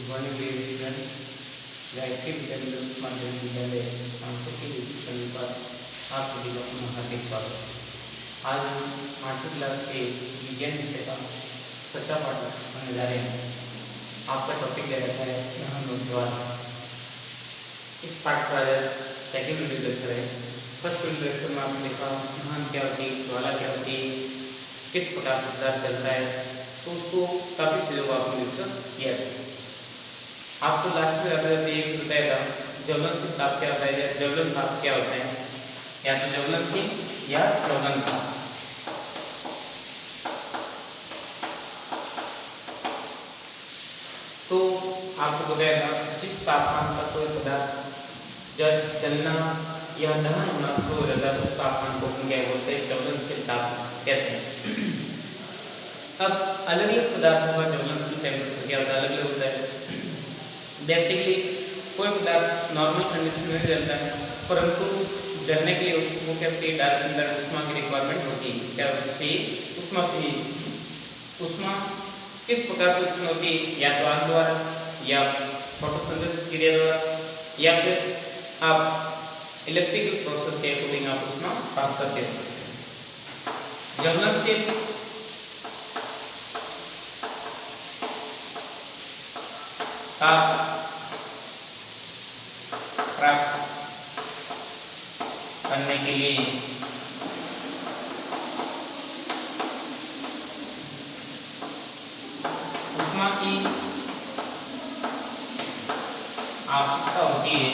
Morning dear students, Gayatri विद्यालय माध्यमिक विद्यालय सांस्कृतिक शिक्षण पर आप सभी का पुनः हार्दिक स्वागत। आज हम 8वीं क्लास के विज्ञान विषय का सच्चा पाठ करने जा रहे हैं। आपका टॉपिक ले रखा है ज्वाला। इस पाठ का सेकेंड वीडियो लेक्चर है। फर्स्ट वीडियो लेक्चर में आपने देखा महान क्या होती है, ज्वाला क्या होती है, किस प्रकार से पदार्थ चलता है, तो उसको काफ़ी चीज़ों को आपने डिस्कस किया था। आपको लास्ट में अगर एक बताया था ज्वलनशील ताप क्या होता है या ज्वलन ताप क्या होता है, या तो ज्वलनशील या ज्वलन ताप। तो आपको बताया था जिस तापमान पर कोई पदार्थ जब जलना या दहन होना शुरू हो जाता है उस तापमान को हम क्या बोलते हैं, ज्वलनशील ताप कहते हैं। अब अलग अलग पदार्थों का ज्वलनशील टेम्परेचर क्या होता है, अलग अलग होता है। बेसिकली कोई पदार्थ नॉर्मल कंडीशन में जलता है, परंतु जलने के लिए वो क्या चाहिए, डायरेक्ट उष्मा की रिक्वायरमेंट होती है। क्या चाहिए, उष्मा चाहिए। उष्मा किस प्रकार से उत्पन्न होती है, या तो आग द्वारा या फोटोसिंथेसिस क्रिया द्वारा, या फिर आप इलेक्ट्रिकल प्रोसेस के अकॉर्डिंग आप उष्मा प्राप्त करते हैं। ज्वलनशील ताप प्राप्त करने के लिए उष्मा की आवश्यकता होती है।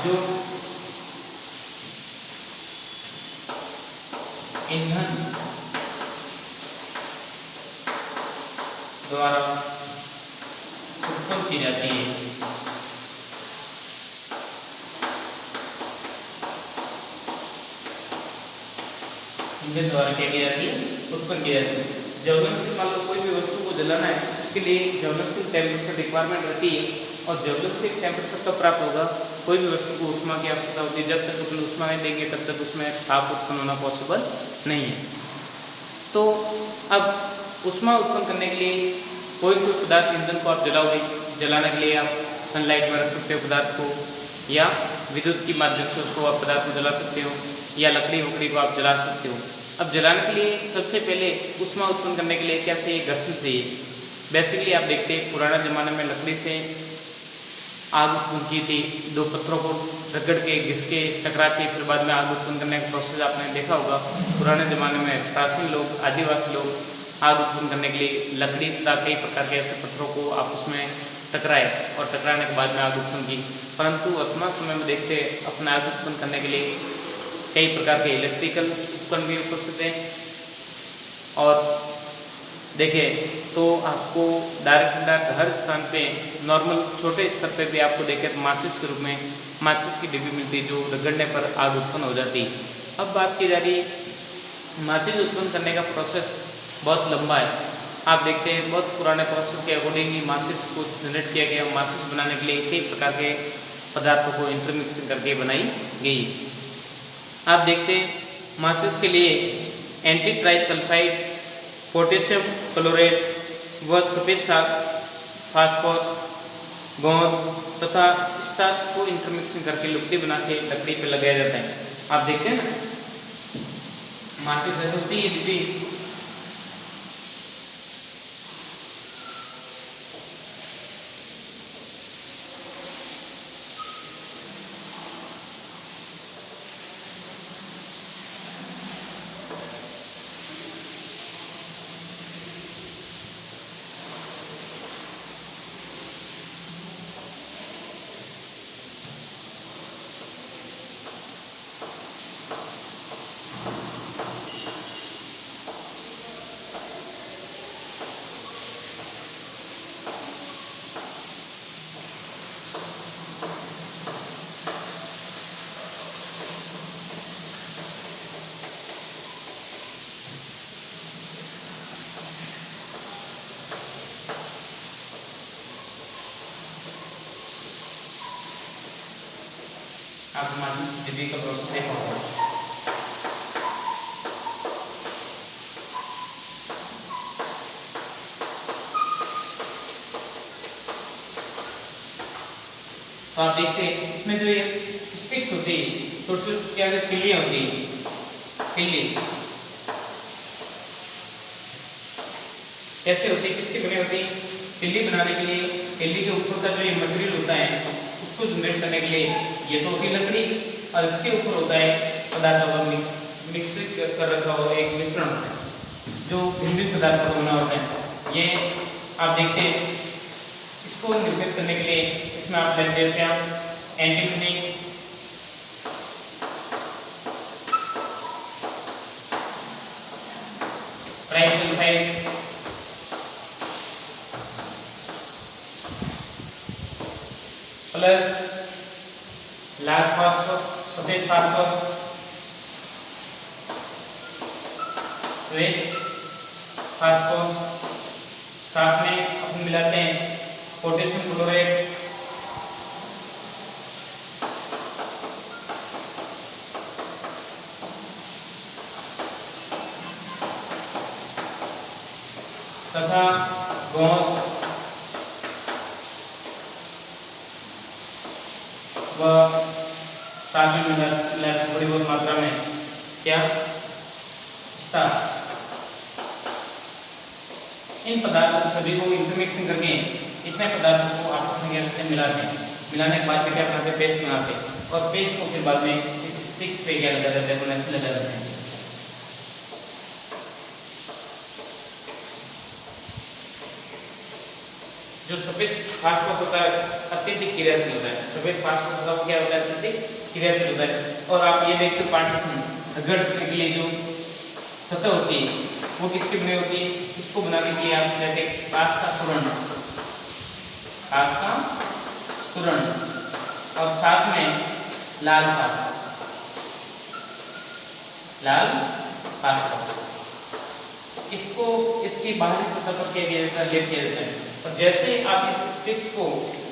जो ईंधन द्वारा उत्पन्न की जाती है। ईंधन द्वारा क्या की जाती है, उत्पन्न की जाती है। ज्वलनशील मान लो कोई भी वस्तु को जलाना है, उसके लिए ज्वलनशील टेम्परेचर रिक्वायरमेंट रहती है। और ज्वलनशील टेम्परेचर कब प्राप्त होगा, कोई भी वस्तु को उष्मा की आवश्यकता होती है। जब तक उसमें उष्मा नहीं देंगे तब तक उसमें ताप उत्पन्न होना पॉसिबल नहीं है। तो अब उष्मा उत्पन्न करने के लिए कोई पदार्थ ईंधन को आप जलाओगे, जलाने के लिए आप सनलाइट में रख सकते हो पदार्थ को, या विद्युत की माध्यम से उसको आप पदार्थ को जला सकते हो, या लकड़ी वकड़ी को आप जला सकते हो। अब जलाने के लिए सबसे पहले उष्मा उत्पन्न करने के लिए क्या चाहिए, घर्षण चाहिए। बेसिकली आप देखते हैं पुराने ज़माने में लकड़ी से आग उत्पन्न की थी, दो पत्थरों को रगड़ के घिस के टकरा के फिर बाद में आग उत्पन्न करने का प्रोसेस आपने देखा होगा। पुराने ज़माने में प्राचीन लोग, आदिवासी लोग आग उत्पन्न करने के लिए लकड़ी तथा कई प्रकार के ऐसे पत्थरों को आपस में टकराए और टकराने के बाद में आग उत्पन्न की। परंतु वर्तमान समय में देखते अपने आग उत्पन्न करने के लिए कई प्रकार के इलेक्ट्रिकल उपकरण भी उपस्थित हैं। और देखें तो आपको डायरेक्ट हर स्थान पे नॉर्मल छोटे स्तर पे भी आपको देखें तो माचिस के रूप में माचिस की डिब्बी मिलती है, जो रगड़ने पर आग उत्पन्न हो जाती है। अब बात की जा रही माचिस उत्पन्न करने का प्रोसेस बहुत लंबा है। आप देखते हैं बहुत पुराने प्रोसेस के अकॉर्डिंग ही माचिस को जनरेट किया गया। माचिस बनाने के लिए कई प्रकार के पदार्थों को इंटरमिक्सिंग करके बनाई गई। आप देखते हैं माचिस के लिए एंटी ट्राइसल्फाइड, पोटेशियम क्लोराइड व सफेद फास्फोरस, गोंद तथा स्टार्च को इंटरमिक्सिंग करके लुगदी बना के लकड़ी पे लगाया जाता है। आप देखते हैं ना, माचिस होती है डिब्बी, आप माचिस डिब्बी का प्रोसेस देखा होगा। तो आप देखते हैं इसमें जो ये स्टिक्स होती है, छोटी छोटी क्या तिल्लियां होती है, तिल्ली कैसे होती है, किसके बने होती है? तिल्ली बनाने के लिए तिल्ली के ऊपर का जो ये मटेरियल होता है उसको जनरेट करने के लिए ये तो होती लकड़ी, और इसके ऊपर होता है पदार्थों का मिक्स कर रखा हुआ एक मिश्रण होता है जो भिन्न पदार्थों का बना होता है। ये आप देखते हैं इसको निर्मित करने के लिए इसमें आप लेते हैं क्या, एंटीमनी, ट्राइसल्फाइड, प्लस लाल फास्फोरस, सफेद फास्फोरस, श्वेत फास्फोरस, साथ में अपन मिलाते हैं पोटेशियम क्लोराइड, तथा गोंद व साथ में मिलाते थोड़ी बहुत मात्रा में क्या, स्टार्च। इन पदार्थों को सभी को इंटरमिक्सिंग करके इतने पदार्थों को आपस में मिलाते हैं, मिलाने के बाद क्या करते हैं, पेस्ट बनाते हैं, और पेस्ट को फिर बाद में इस स्टिक पे क्या लगा देते हैं, लगा देते हैं। जो सफेद फास्फोरस होता है अत्यधिक क्रियाशील होता है, सफेद फास्फोरस होता है क्या होता है, अत्यधिक क्रियाशील होता है। और आप ये देखते हो पार्टीशन रगड़ने के लिए जो सतह होती है वो किसकी बनी होती है, इसको बनाने के लिए आप कहते हैं कांच का सुरण, कांच का सुरण, और साथ में लाल फास्फोरस, लाल फास्फोरस, इसको इसकी बाहरी सतह पर क्या किया जाता है, लेप किया जाता है। और जैसे ही आप इस स्टिक्स को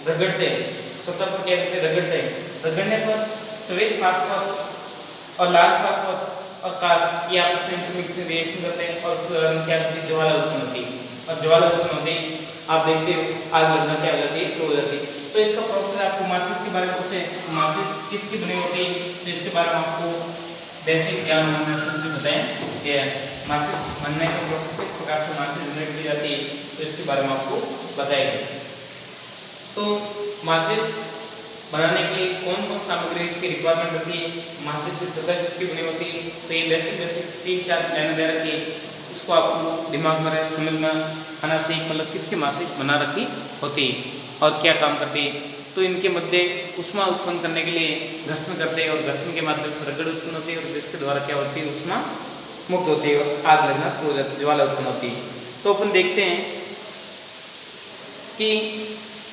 रगड़ते हैं, सतह पर क्या करते हैं, रगड़ते हैं, रगड़ने पर श्वेत फास्फोरस और लाल फास्फोरस और कांच ये आपस में इंटरमिक्सिंग रिएक्शन करते हैं और क्या होती है, ज्वाला उत्पन्न होती है, और ज्वाला उत्पन्न होती है आप देखते हो आग लगना क्या हो जाती है, शुरू हो जाती है। तो इसका प्रोसेस आपको माचिस के बारे में पूछे, माचिस किसकी बनी होती है, तो इसके बारे में आपको बेसिक ज्ञान होने से बताएं, माचिस बनने का प्रोसेस किस प्रकार से माचिस जनरेट की जाती है, तो इसके बारे में आपको बताएंगे। तो माचिस बनाने के लिए कौन कौन सामग्री की रिक्वायरमेंट होती है, माचिस की सतह किसकी बनी होती है, तो ये बेसिक 3-4 लाइनें दे रखी है, इसको आपको दिमाग में रहे, समझ में आना चाहिए, मतलब किसकी माचिस बना रखी होती है और क्या काम करती है। तो इनके मध्य उष्मा उत्पन्न करने के लिए घर्षण करते हैं, और घर्षण के माध्यम से रगड़ उत्पन्न होती है, और जिसके द्वारा क्या होती है, उष्मा मुक्त होती है और आग लगना शुरू हो जाती है, ज्वाला उत्पन्न होती है। तो अपन देखते हैं कि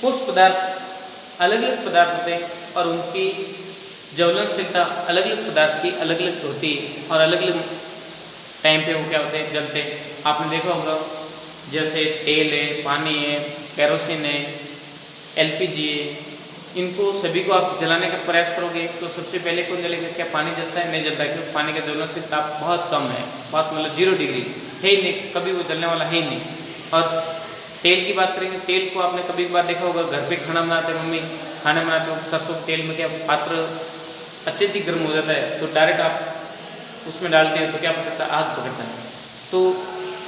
कुछ पदार्थ अलग अलग पदार्थ होते हैं और उनकी ज्वलनशीलता अलग अलग पदार्थ की अलग अलग होती है, और अलग अलग टाइम पे वो क्या होते हैं, जलते हैं। आपने देखा होगा जैसे तेल है, पानी है, केरोसिन है, एलपीजी है, इनको सभी को आप जलाने का प्रयास करोगे तो सबसे पहले कौन जलेगा, क्या पानी जलता है, नहीं जलता है, क्योंकि पानी का ज्वलनशील ताप बहुत कम है, बहुत मतलब 0 डिग्री है ही नहीं, कभी वो जलने वाला है ही नहीं। और तेल की बात करेंगे, तेल को आपने कभी बार देखा होगा, घर पे खाना बनाते हैं मम्मी, खाना बनाते हो सरसों के तेल में क्या पात्र अत्यधिक गर्म हो जाता है, तो डायरेक्ट आप उसमें डालते हैं तो क्या पकड़ता है, आग पकड़ता है। तो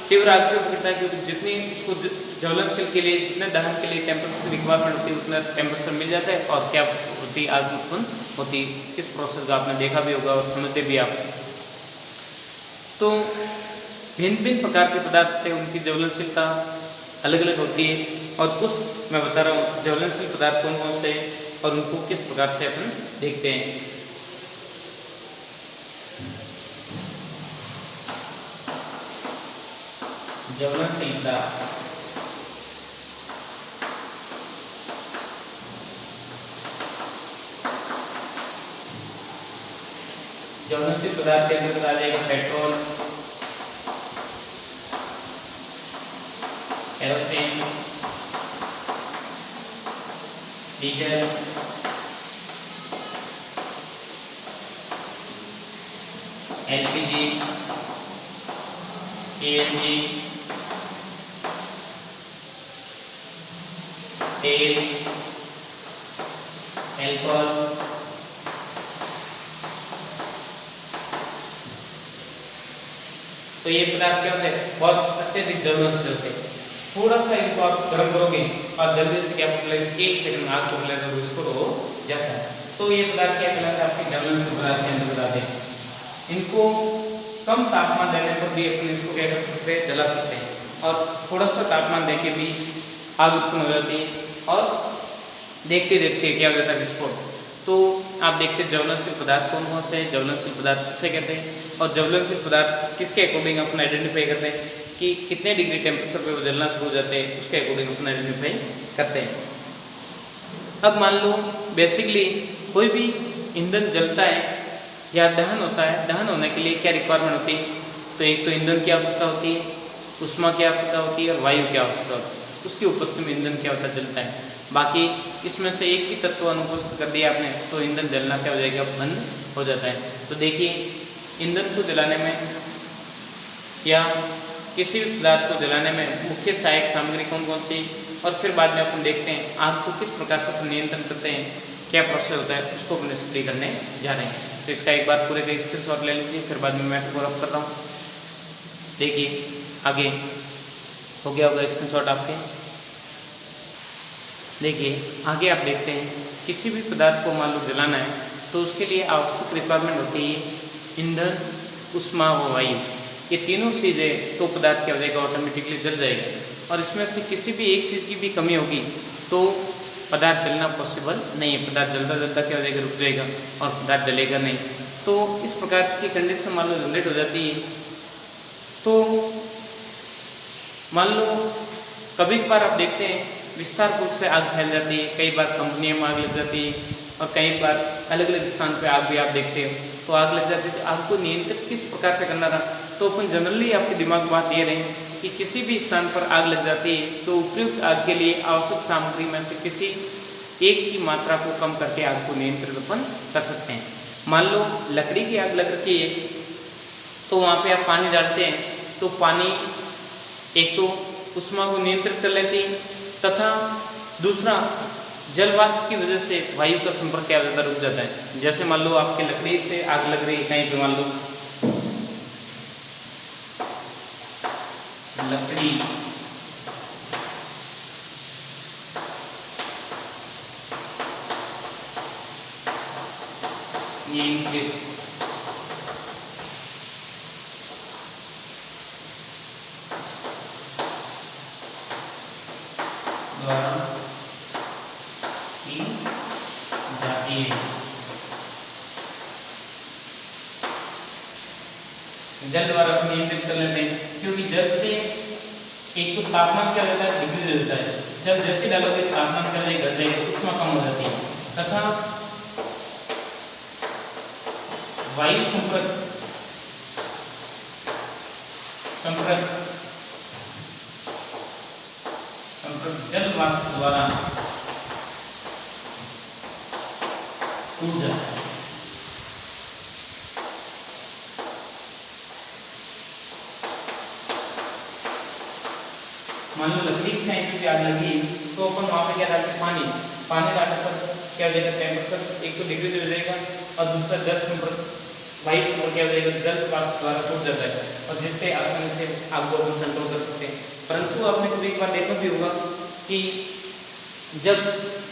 तीव्र आग क्यों पकड़ता है, क्योंकि जितनी उसको ज्वलनशील के लिए, जितने दहन के लिए टेम्परेचर की रिक्वायरमेंट होती है उतना टेम्परेचर मिल जाता है, और क्या होती है, आग उत्पन्न होती है। इस प्रोसेस को आपने देखा भी होगा और समझते भी आप। तो भिन्न भिन्न प्रकार के पदार्थ होते हैं, उनकी ज्वलनशीलता अलग अलग होती है, और कुछ मैं बता रहा हूँ ज्वलनशील पदार्थ कौन कौन से और उनको किस प्रकार से अपन देखते हैं। ज्वलनशीलता, ज्वलनशील पदार्थ के अंदर आ जाएगा petrol, kerosene, diesel, LPG, CNG, तेल, अल्कोहल, तो ये पदार्थ क्या होते हैं, बहुत अत्यधिक ज्वलनशील होते हैं। थोड़ा सा इनको आप गर्म करोगे और जल्दी से क्या लगेगा, 1 सेकंड में आग को लेकर विस्फोट हो जाता है। तो ये पदार्थ क्या कहलाता है, आपके ज्वलनशील पदार्थ के अंदर आते हैं। इनको कम तापमान देने पर भी अपन इसको क्या कर सकते हैं, जला सकते हैं, और थोड़ा सा तापमान देके भी आग उत्पन्न हो जाती है और देखते देखते क्या हो जाता है, विस्फोट। तो आप देखते हैं ज्वलनशील पदार्थ कौन कौन से हैं, ज्वलनशील पदार्थ किसे कहते हैं, और ज्वलनशील पदार्थ किसके अकॉर्डिंग अपन आइडेंटिफाई करते हैं कि कितने डिग्री टेम्परेचर पे वो जलना शुरू हो जाते हैं, उसके अकॉर्डिंग अपन आइडेंटिफाई करते हैं। अब मान लो बेसिकली कोई भी ईंधन जलता है या दहन होता है, दहन होने के लिए क्या रिक्वायरमेंट होती है, तो एक तो ईंधन की आवश्यकता होती है, उष्मा की आवश्यकता होती है और वायु की आवश्यकता होती है। उसकी उपस्थिति में ईंधन क्या होता है, जलता है। बाकी इसमें से एक भी तत्व अनुपस्थित कर दिया आपने तो ईंधन जलना क्या हो जाएगा, बंद हो जाता है। तो देखिए ईंधन को जलाने में या किसी भी पदार्थ को जलाने में मुख्य सहायक सामग्री कौन कौन सी, और फिर बाद में अपन देखते हैं आग को किस प्रकार से अपन नियंत्रण करते हैं, क्या प्रोसेस होता है, उसको अपन स्टडी करने जा रहे हैं। तो इसका एक बार पूरे का स्क्रीनशॉट ले लीजिए, फिर बाद में मैं कवर अप कर रहा हूँ। देखिए आगे हो गया होगा स्क्रीनशॉट आपके। देखिए आगे आप देखते हैं किसी भी पदार्थ को मान लो जलाना है तो उसके लिए आवश्यक रिक्वायरमेंट होती है ईंधन, उष्मा व वायु। ये तीनों चीज़ें तो पदार्थ क्या हो जाएगा, ऑटोमेटिकली जल जाएगा। और इसमें से किसी भी एक चीज़ की भी कमी होगी तो पदार्थ जलना पॉसिबल नहीं है। पदार्थ जलता जलता क्या हो जाएगा, रुक जाएगा और पदार्थ जलेगा नहीं। तो इस प्रकार की कंडीशन मान लो जनरेट हो जाती है। तो मान लो कभी कभार आप देखते हैं विस्तार रूप से आग फैल जाती है, कई बार कंपनियों में आग लग जाती है और कई बार अलग अलग स्थान पे आग भी आप देखते हो तो आग लग जाती है। तो आग को नियंत्रित किस प्रकार से करना था, तो अपन जनरली आपके दिमाग में बात ये रहे कि किसी भी स्थान पर आग लग जाती है तो उपयुक्त आग के लिए आवश्यक सामग्री में से किसी एक की मात्रा को कम करके आग को नियंत्रित अपन कर सकते हैं। मान लो लकड़ी की आग लग रखी है तो वहाँ पे आप पानी डालते हैं तो पानी एक तो उष्मा को नियंत्रित कर लेती है तथा दूसरा जल वाष्प की वजह से वायु का संपर्क क्या हो जाता है, रुक जाता है। जैसे मान लो आपके लकड़ी से आग लग रही है कहीं पे, मान लो लकड़ी ये द्वारा की जाती है। जल द्वारा नियंत्रित कर लेते हैं क्योंकि जल से एक तो तापमान क्या रहता है, डिग्री रहता है। जब जैसे डालोगे तापमान क्या घट जाएगा, उष्मा कम हो जाती है तथा वायु संपर्क जल वाष्प द्वारा टूट जाता है। मान लो लकड़ी की कहीं पे आग लगी तो अपन वहां पे क्या डालते हैं, पानी डालने पर क्या हो जाएगा, टेम्परेचर एक तो डिग्री हो जाएगा और दूसरा जल संपर्क वायु संपर्क क्या हो जाएगा, जल वाष्प द्वारा टूट जाता है और जिससे आसानी से आग को अपन कंट्रोल कर सकते हैं। परंतु आपने कभी एक बार देखा भी होगा कि जब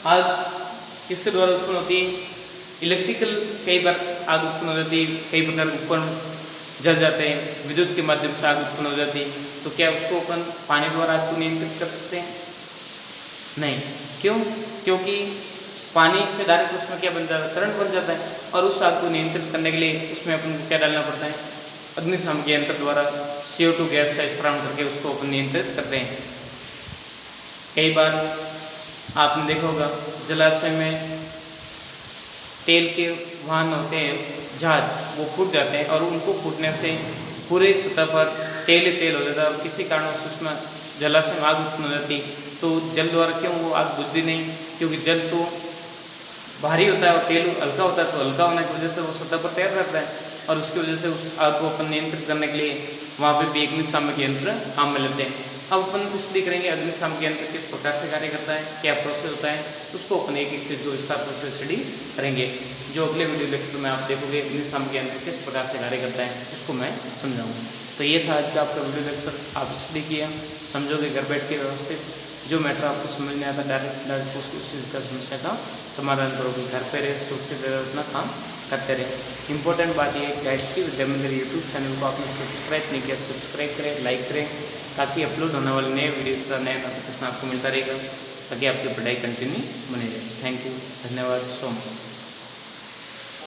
आग किसके द्वारा उत्पन्न होती है, इलेक्ट्रिकल कई बार आग उत्पन्न हो जाती है, कई प्रकार के उपकरण जल जाते हैं, विद्युत के माध्यम से आग उत्पन्न हो जाती है। तो क्या उसको अपन पानी द्वारा आग को नियंत्रित कर सकते हैं? नहीं। क्यों? क्योंकि पानी से डायरेक्ट उसमें क्या बन जाता है, करंट बन जाता है और उस आग को नियंत्रित करने के लिए उसमें अपन को क्या डालना पड़ता है, अग्निशामक यंत्र द्वारा CO2 गैस का इस्तेमाल करके उसको अपन नियंत्रित करते हैं। कई बार आपने देखा होगा जलाशय में तेल के वाहन होते हैं, जहाज, वो फूट जाते हैं और उनको फूटने से पूरे सतह पर तेल ही तेल हो जाता है और किसी कारण से उसमें जलाशय में आग उत्पन्न हो जाती। तो जल द्वारा क्यों वो आग बुझती नहीं, क्योंकि जल तो भारी होता है और तेल हल्का होता है, तो हल्का होने की वजह से वो सतह पर तैर रहता है और उसकी वजह से उस आग को अपन नियंत्रित करने के लिए वहाँ पे भी अग्निशामक यंत्र काम में लेते हैं। अब अपन स्टडी करेंगे अग्निशामक यंत्र किस प्रकार से कार्य करता है, क्या प्रोसेस होता है, उसको अपन एक एक से जो इसका प्रोसेस स्टडी करेंगे। जो अगले वीडियो लेक्चर में आप देखोगे अग्निशामक यंत्र किस प्रकार से कार्य करता है उसको मैं समझाऊंगा। तो ये था आज का आपका वीडियो लेक्चर, आप स्टडी किया, समझोगे घर बैठ के व्यवस्थित, जो मैटर आपको समझ में आता डायरेक्ट उस चीज़ का समस्या का समाधान करोगे, घर पे रहे सुरक्षित रहे, अपना काम करते रहे। इंपॉर्टेंट बात यह है कि विद्या मंदिर यूट्यूब चैनल को आपने सब्सक्राइब नहीं किया, सब्सक्राइब करें, लाइक करें, ताकि अपलोड होने वाले नए वीडियो का नया नोटिफिकेशन आपको मिलता रहेगा, ताकि आपकी पढ़ाई कंटिन्यू बनी रहे। थैंक यू, धन्यवाद सो मच।